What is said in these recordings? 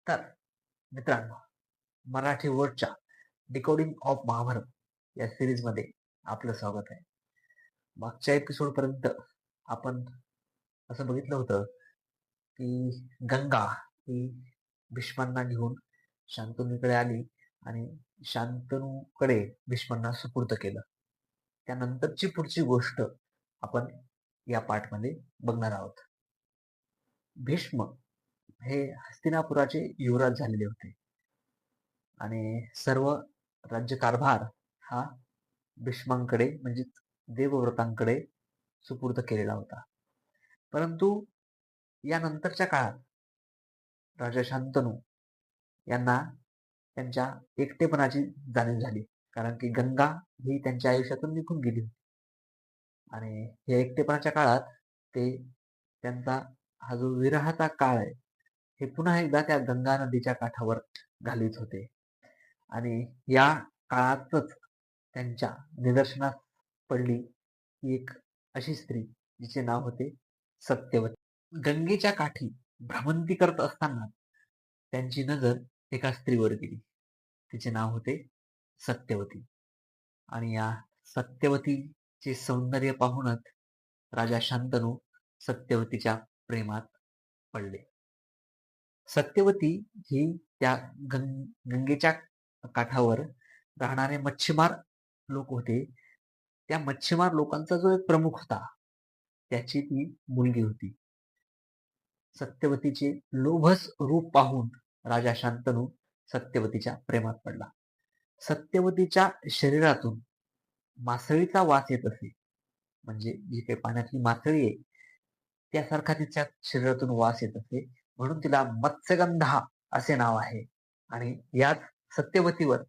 तर मित्रांनो, Marathi वर्डच्या decoding of Mahabharat या सिरीजमध्ये आपलं स्वागत आहे. मागच्या एपिसोड पर्यंत आपण असं बघितलं होतं की गंगा ही भीष्मांना घेऊन शांतनूकडे आली आणि शांतनूकडे भीष्मांना सुपूर्द केलं. त्यानंतरची पुढची गोष्ट आपण या पाठमध्ये बघणार आहोत. भीष्म हे हस्तिनापुराचे युवराज झालेले होते आणि सर्व राज्यकारभार हा भीष्मांकडे म्हणजे देवव्रतांकडे सुपूर्द केलेला होता. परंतु यानंतरच्या काळात राजा शांतनू यांना त्यांच्या एकटेपणाची जाणीव झाली, कारण की गंगा ही त्यांच्या आयुष्यातून निघून गेली होती आणि या एकटेपणाच्या काळात ते त्यांचा हा जो विरहाचा काळ आहे हे पुन्हा एकदा त्या गंगा नदीच्या काठावर घालवित होते. आणि या काळातच त्यांच्या निदर्शनास पडली ही एक अशी स्त्री जिचे नाव होते सत्यवती. गंगेच्या काठी भ्रमंती करत असताना त्यांची नजर एका स्त्रीवर गेली. तिचे नाव होते सत्यवती. आणि या सत्यवतीचे सौंदर्य पाहूनच राजा शांतनू सत्यवतीच्या प्रेमात पडले. सत्यवती ही त्या गंगेच्या काठावर राहणारे मच्छीमार लोक होते. त्या मच्छीमार लोकांचा जो एक प्रमुख होता त्याची ती मुलगी होती. सत्यवतीचे लोभस रूप पाहून राजा शांतनू सत्यवतीच्या प्रेमात पडला. सत्यवतीच्या शरीरातून मासळीचा वास येत असे, म्हणजे जी काही पाण्यातली मासळी आहे त्यासारखा तिच्या शरीरातून वास येत असे, म्हणून तिला मत्स्यगंधा असे नाव आहे. आणि याच सत्यवतीवर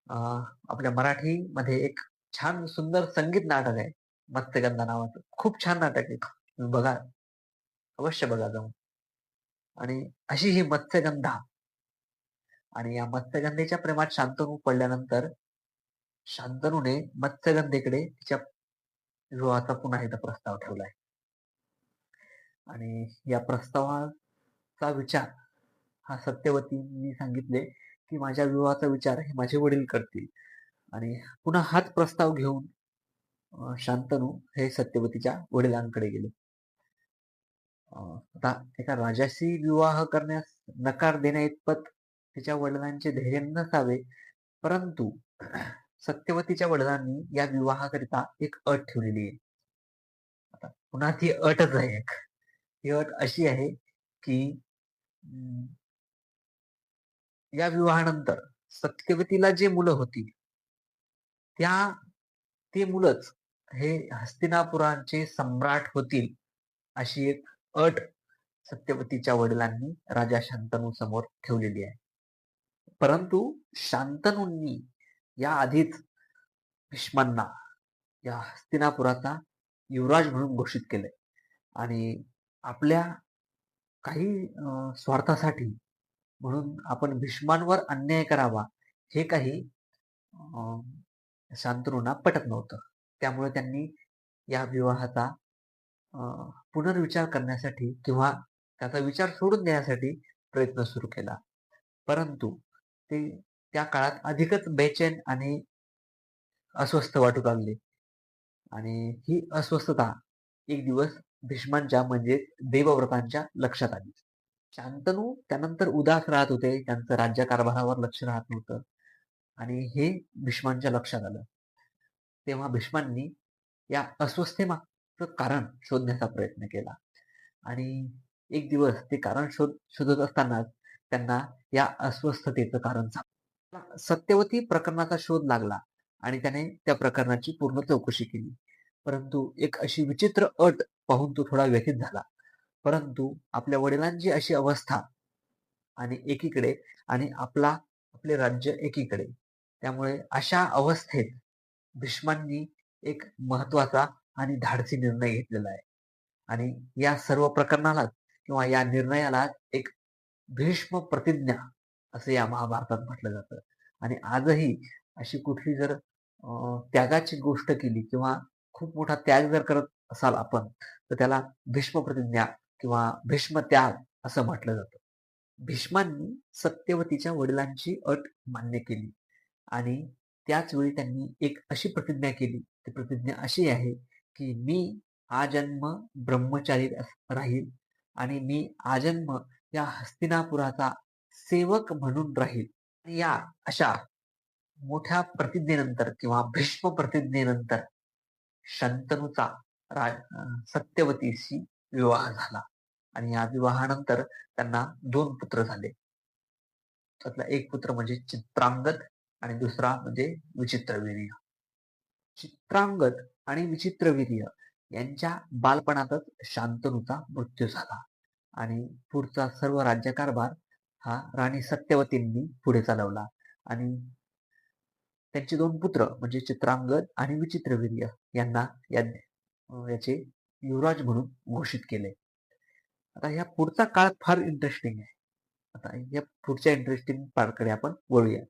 आपल्या मराठीमध्ये एक छान सुंदर संगीत नाटक आहे मत्स्यगंधा नावाचं. खूप छान नाटक आहे, तुम्ही बघा, अवश्य बघा जाऊन. आणि अशी ही मत्स्यगंधा, आणि या मत्स्यगंधेच्या प्रेमात शांतनू पडल्यानंतर शांतनूने मत्स्यगंधेकडे तिच्या विवाहाचा पुन्हा एकदा प्रस्ताव ठेवलाय. आणि या प्रस्तावाचा विचार हा सत्यवतींनी सांगितले की माझ्या विवाहाचा विचार हे माझे वडील करतील. आणि पुन्हा हाच प्रस्ताव घेऊन शांतनू हे सत्यवतीच्या वडिलांकडे गेले. आता एका राजाशी विवाह करण्यास नकार देण्याइतपत तिच्या वडिलांचे धैर्य नसावे, परंतु सत्यवतीच्या वडिलांनी या विवाहाकरिता एक अट ठेवलेली आहे. आता पुन्हा ती अटच आहे एक. ती अट अशी आहे की या विवाहानंतर सत्यवतीला जे मुलं होतील त्या ते मुलंच हे हस्तिनापुराचे सम्राट होतील, अशी एक अट सत्यवतीच्या वडिलांनी राजा शांतनू समोर ठेवलेली आहे. परंतु शांतनूंनी या आधीच भीष्मांना या हस्तिनापुराचा युवराज म्हणून घोषित केलंय. आणि आपल्या काही स्वार्थासाठी म्हणून आपण भीष्मांवर अन्याय करावा हे काही शांतनूंना पटत नव्हतं. त्यामुळे त्यांनी या विवाहाचा पुनर्विचार करण्यासाठी किंवा त्याचा विचार सोडून देण्यासाठी प्रयत्न सुरू केला. परंतु ते त्या काळात अधिकच बेचैन आणि अस्वस्थ वाटू लागले. आणि ही अस्वस्थता एक दिवस भीष्मांच्या म्हणजे देवव्रतांच्या लक्षात आली. शांतनू त्यानंतर उदास राहत होते, त्यांचं राज्यकारभारावर लक्ष राहत नव्हतं. आणि हे भीष्मांच्या लक्षात आलं. तेव्हा भीष्मांनी या अस्वस्थतेमागचं कारण शोधण्याचा प्रयत्न केला. आणि एक दिवस ते कारण शोधत असताना त्यांना या अस्वस्थतेचं कारण सापडलं. सत्यवती प्रकरणाचा शोध लागला आणि त्याने त्या प्रकरणाची पूर्ण चौकशी केली. परंतु एक अशी विचित्र अट पाहून तो थोडा व्यथित झाला. परंतु आपल्या वडिलांची अशी अवस्था आणि एकीकडे आणि आपले राज्य एकीकडे, त्यामुळे अशा अवस्थेत भीष्मांनी एक महत्वाचा आणि धाडसी निर्णय घेतलेला आहे. आणि या सर्व प्रकरणाला किंवा या निर्णयाला एक भीष्म प्रतिज्ञा असं या महाभारतात म्हटलं जातं. आणि आजही अशी कुठली जर त्यागाची गोष्ट केली किंवा खूप मोठा त्याग जर करत असाल आपण, तर त्याला भीष्म प्रतिज्ञा किंवा भीष्म त्याग असं म्हटलं जातं. भीष्मांनी सत्यवतीच्या वडिलांची अट मान्य केली आणि त्याच वेळी त्यांनी एक अशी प्रतिज्ञा केली. ती प्रतिज्ञा अशी आहे, की मी आजन्म ब्रह्मचारी राहील आणि मी आजन्म या हस्तिनापुराचा सेवक म्हणून राहील. आणि या अशा मोठ्या प्रतिज्ञेनंतर किंवा भीष्म प्रतिज्ञेनंतर शंतनूचा सत्यवतीशी विवाह झाला आणि या विवाहानंतर त्यांना 2 पुत्र झाले. त्यातला एक पुत्र म्हणजे चित्रांगद आणि दुसरा म्हणजे विचित्रवीर्य. चित्रांगद आणि विचित्रवीर्य यांच्या बालपणातच शांतनूचा मृत्यू झाला आणि पुढचा सर्व राज्यकारभार हा राणी सत्यवतींनी पुढे चालवला आणि त्यांचे 2 पुत्र म्हणजे चित्रांगद आणि विचित्रवीर्य यांना याचे युवराज म्हणून घोषित केले. आता या पुढचा काळ फार इंटरेस्टिंग आहे. आता या पुढच्या इंटरेस्टिंग पार्टकडे आपण वळूया.